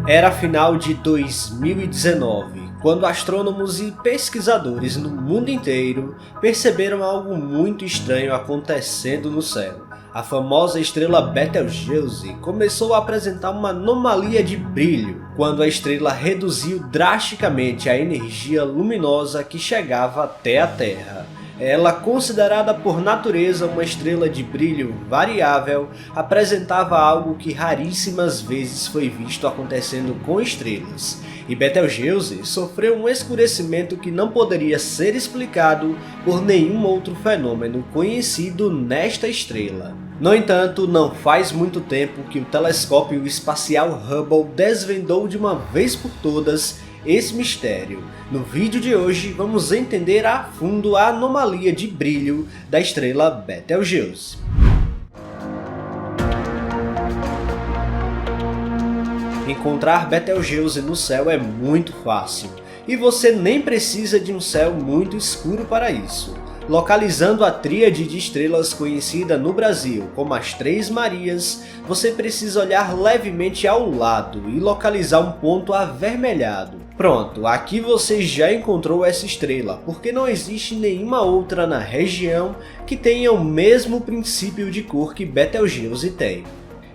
Era final de 2019, quando astrônomos e pesquisadores no mundo inteiro perceberam algo muito estranho acontecendo no céu. A famosa estrela Betelgeuse começou a apresentar uma anomalia de brilho, quando a estrela reduziu drasticamente a energia luminosa que chegava até a Terra. Ela, considerada por natureza uma estrela de brilho variável, apresentava algo que raríssimas vezes foi visto acontecendo com estrelas. E Betelgeuse sofreu um escurecimento que não poderia ser explicado por nenhum outro fenômeno conhecido nesta estrela. No entanto, não faz muito tempo que o telescópio espacial Hubble desvendou de uma vez por todas esse mistério. No vídeo de hoje vamos entender a fundo a anomalia de brilho da estrela Betelgeuse. Encontrar Betelgeuse no céu é muito fácil, e você nem precisa de um céu muito escuro para isso. Localizando a tríade de estrelas conhecida no Brasil como as Três Marias, você precisa olhar levemente ao lado e localizar um ponto avermelhado. Pronto, aqui você já encontrou essa estrela, porque não existe nenhuma outra na região que tenha o mesmo princípio de cor que Betelgeuse tem.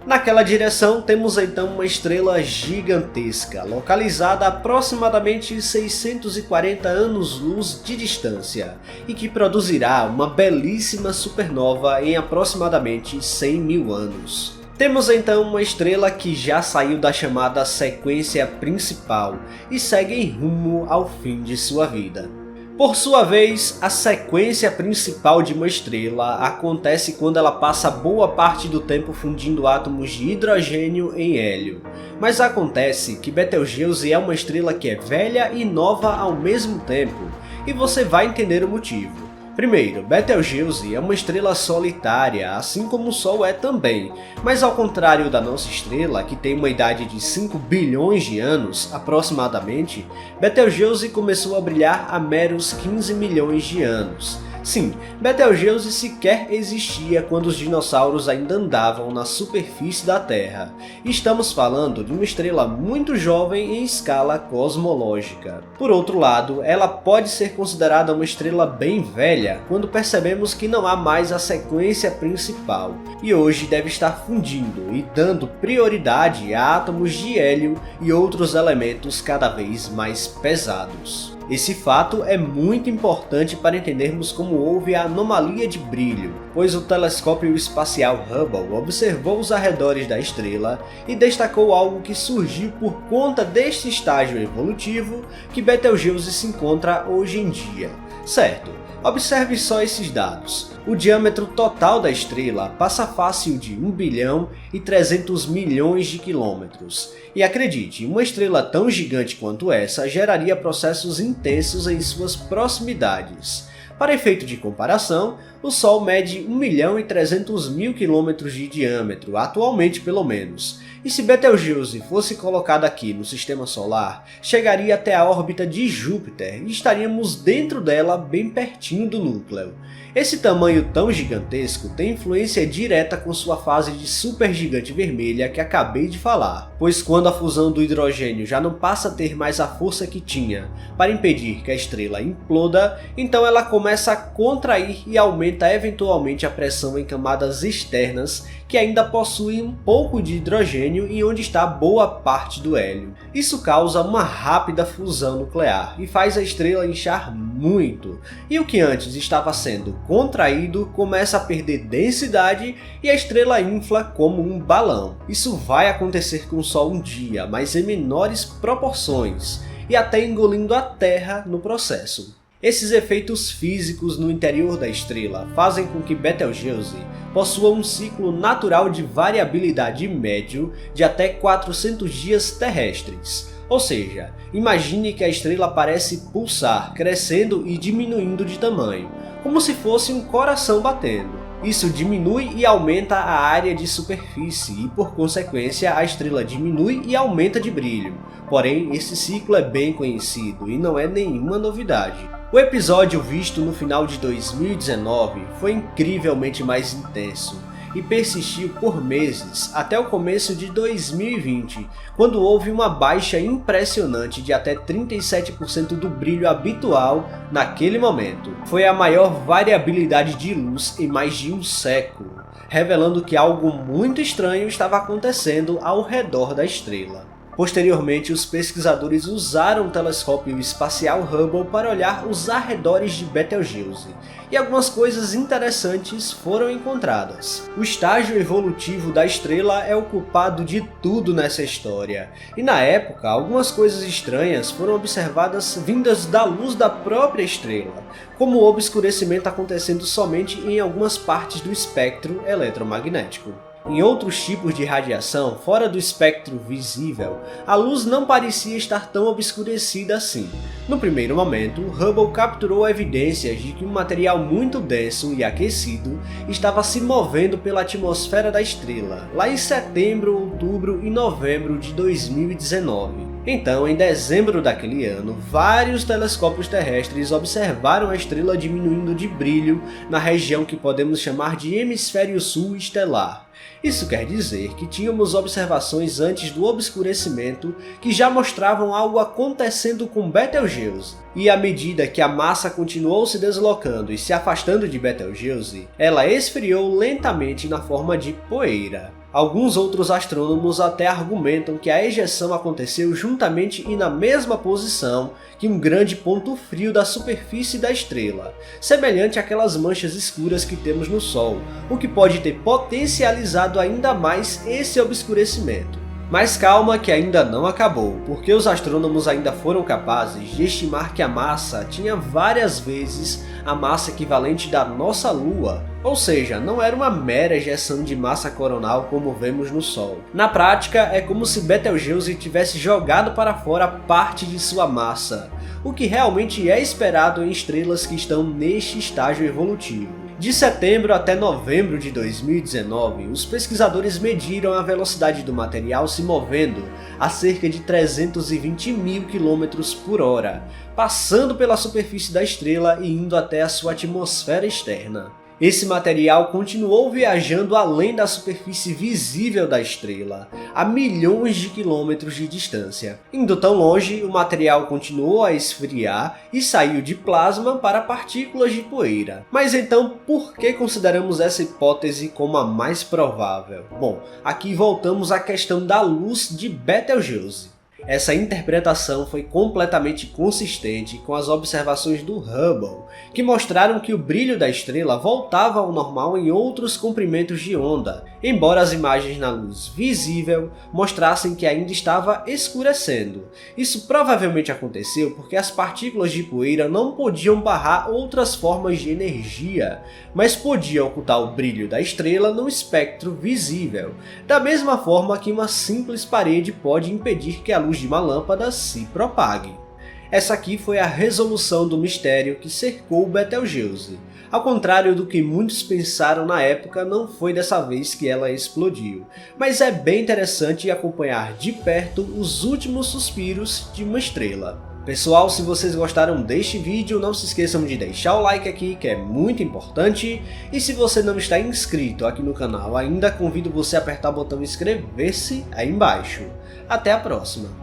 Naquela direção temos então uma estrela gigantesca, localizada a aproximadamente 640 anos-luz de distância, e que produzirá uma belíssima supernova em aproximadamente 100 mil anos. Temos então uma estrela que já saiu da chamada sequência principal e segue em rumo ao fim de sua vida. Por sua vez, a sequência principal de uma estrela acontece quando ela passa boa parte do tempo fundindo átomos de hidrogênio em hélio. Mas acontece que Betelgeuse é uma estrela que é velha e nova ao mesmo tempo, e você vai entender o motivo. Primeiro, Betelgeuse é uma estrela solitária, assim como o Sol é também, mas ao contrário da nossa estrela, que tem uma idade de 5 bilhões de anos, aproximadamente, Betelgeuse começou a brilhar há meros 15 milhões de anos. Sim, Betelgeuse sequer existia quando os dinossauros ainda andavam na superfície da Terra. Estamos falando de uma estrela muito jovem em escala cosmológica. Por outro lado, ela pode ser considerada uma estrela bem velha quando percebemos que não há mais a sequência principal, e hoje deve estar fundindo e dando prioridade a átomos de hélio e outros elementos cada vez mais pesados. Esse fato é muito importante para entendermos como houve a anomalia de brilho, pois o telescópio espacial Hubble observou os arredores da estrela e destacou algo que surgiu por conta deste estágio evolutivo que Betelgeuse se encontra hoje em dia. Certo, observe só esses dados. O diâmetro total da estrela passa fácil de 1 bilhão e 300 milhões de quilômetros. E acredite, uma estrela tão gigante quanto essa geraria processos intensos em suas proximidades. Para efeito de comparação, o Sol mede 1 milhão e 300 mil quilômetros de diâmetro, atualmente pelo menos. E se Betelgeuse fosse colocada aqui no Sistema Solar, chegaria até a órbita de Júpiter e estaríamos dentro dela bem pertinho do núcleo. Esse tamanho tão gigantesco tem influência direta com sua fase de supergigante vermelha que acabei de falar, pois quando a fusão do hidrogênio já não passa a ter mais a força que tinha para impedir que a estrela imploda, então ela começa a contrair e aumenta eventualmente a pressão em camadas externas que ainda possuem um pouco de hidrogênio e onde está boa parte do hélio. Isso causa uma rápida fusão nuclear e faz a estrela inchar muito, e o que antes estava sendo contraído começa a perder densidade e a estrela infla como um balão. Isso vai acontecer com o Sol um dia, mas em menores proporções, e até engolindo a Terra no processo. Esses efeitos físicos no interior da estrela fazem com que Betelgeuse possua um ciclo natural de variabilidade médio de até 400 dias terrestres. Ou seja, imagine que a estrela parece pulsar, crescendo e diminuindo de tamanho, como se fosse um coração batendo. Isso diminui e aumenta a área de superfície e, por consequência, a estrela diminui e aumenta de brilho. Porém, esse ciclo é bem conhecido e não é nenhuma novidade. O episódio visto no final de 2019 foi incrivelmente mais intenso, e persistiu por meses, até o começo de 2020, quando houve uma baixa impressionante de até 37% do brilho habitual naquele momento. Foi a maior variabilidade de luz em mais de um século, revelando que algo muito estranho estava acontecendo ao redor da estrela. Posteriormente, os pesquisadores usaram o telescópio espacial Hubble para olhar os arredores de Betelgeuse, e algumas coisas interessantes foram encontradas. O estágio evolutivo da estrela é o culpado de tudo nessa história, e na época, algumas coisas estranhas foram observadas vindas da luz da própria estrela, como o obscurecimento acontecendo somente em algumas partes do espectro eletromagnético. Em outros tipos de radiação, fora do espectro visível, a luz não parecia estar tão obscurecida assim. No primeiro momento, Hubble capturou evidências de que um material muito denso e aquecido estava se movendo pela atmosfera da estrela, lá em setembro, outubro e novembro de 2019. Então, em dezembro daquele ano, vários telescópios terrestres observaram a estrela diminuindo de brilho na região que podemos chamar de hemisfério sul estelar. Isso quer dizer que tínhamos observações antes do obscurecimento que já mostravam algo acontecendo com Betelgeuse. E à medida que a massa continuou se deslocando e se afastando de Betelgeuse, ela esfriou lentamente na forma de poeira. Alguns outros astrônomos até argumentam que a ejeção aconteceu juntamente e na mesma posição que um grande ponto frio da superfície da estrela, semelhante àquelas manchas escuras que temos no Sol, o que pode ter potencializado ainda mais esse obscurecimento. Mas calma que ainda não acabou, porque os astrônomos ainda foram capazes de estimar que a massa tinha várias vezes a massa equivalente da nossa Lua, ou seja, não era uma mera ejeção de massa coronal como vemos no Sol. Na prática, é como se Betelgeuse tivesse jogado para fora parte de sua massa, o que realmente é esperado em estrelas que estão neste estágio evolutivo. De setembro até novembro de 2019, os pesquisadores mediram a velocidade do material se movendo a cerca de 320.000 km/h, passando pela superfície da estrela e indo até a sua atmosfera externa. Esse material continuou viajando além da superfície visível da estrela, a milhões de quilômetros de distância. Indo tão longe, o material continuou a esfriar e saiu de plasma para partículas de poeira. Mas então, por que consideramos essa hipótese como a mais provável? Bom, aqui voltamos à questão da luz de Betelgeuse. Essa interpretação foi completamente consistente com as observações do Hubble, que mostraram que o brilho da estrela voltava ao normal em outros comprimentos de onda, embora as imagens na luz visível mostrassem que ainda estava escurecendo. Isso provavelmente aconteceu porque as partículas de poeira não podiam barrar outras formas de energia, mas podiam ocultar o brilho da estrela no espectro visível, da mesma forma que uma simples parede pode impedir que a luz de uma lâmpada se propague. Essa aqui foi a resolução do mistério que cercou Betelgeuse. Ao contrário do que muitos pensaram na época, não foi dessa vez que ela explodiu, mas é bem interessante acompanhar de perto os últimos suspiros de uma estrela. Pessoal, se vocês gostaram deste vídeo, não se esqueçam de deixar o like aqui, que é muito importante, e se você não está inscrito aqui no canal ainda, convido você a apertar o botão inscrever-se aí embaixo. Até a próxima!